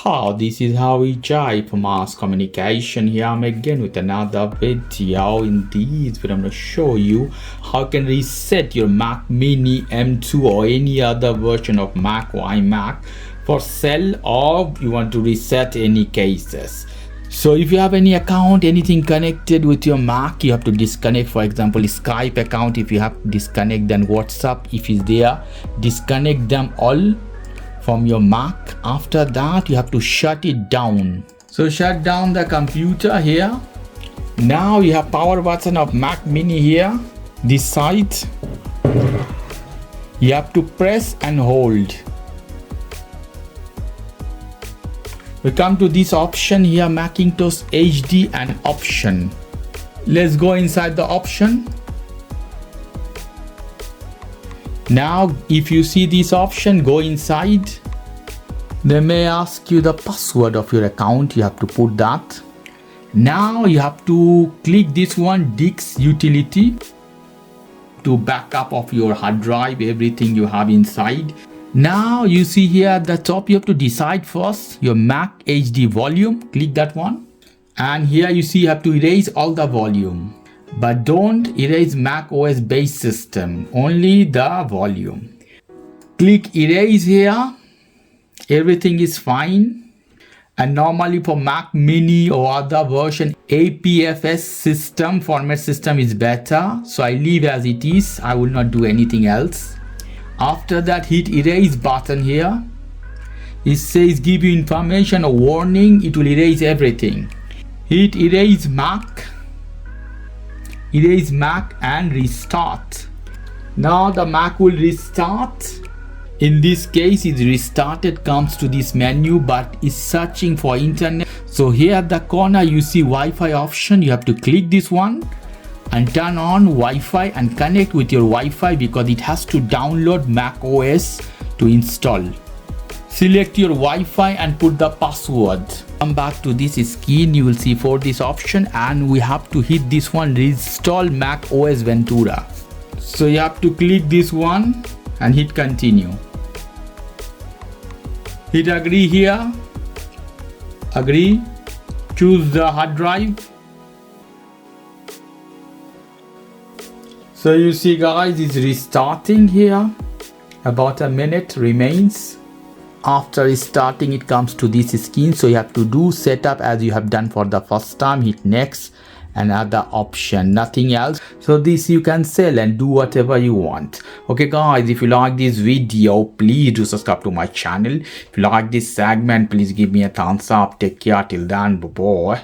This is how we jive mass communication. Here I'm again with another video. In this video I'm going to show you how you can reset your Mac Mini M2 or any other version of Mac or iMac for sell, or you want to reset any cases. So if you have any account, anything connected with your Mac, you have to disconnect. For example, Skype account, if you have to disconnect, then WhatsApp, if it's there, disconnect them all from your Mac. After that, you have to shut it down. So shut down the computer here. Now you have power button of Mac Mini here, this side. You have to press and hold. We come to this option here, Macintosh HD and option. Let's go inside the option. Now if you see this option, go inside. They may ask you the password of your account. You have to put that. Now you have to click this one, disk utility, to backup of your hard drive, everything you have inside. Now you see here at the top, you have to decide first your Mac HD volume. Click that one. And here you see you have to erase all the volume. But don't erase macOS base system, only the volume. Click erase here. Everything is fine. And normally for Mac Mini or other version, APFS system, format system is better. So I leave as it is. I will not do anything else. After that, hit erase button here. It says give you information or warning. It will erase everything. Hit erase Mac and restart. Now the Mac will restart. In this case, it's restarted, comes to this menu, but it's searching for internet. So here at the corner you see Wi-Fi option. You have to click this one and turn on Wi-Fi and connect with your Wi-Fi, because it has to download macOS to install. Select your Wi-Fi and put the password. Come back to this screen, you will see for this option, and we have to hit this one, reinstall macOS Ventura. So you have to click this one and hit continue. Hit agree here. Agree. Choose the hard drive. So you see guys, it's restarting here. About a minute remains. After restarting, it comes to this screen. So you have to do setup as you have done for the first time. Hit next, another option, nothing else. So this you can sell and do whatever you want. Okay guys, if you like this video, please do subscribe to my channel. If you like this segment, please give me a thumbs up. Take care till then, bye bye.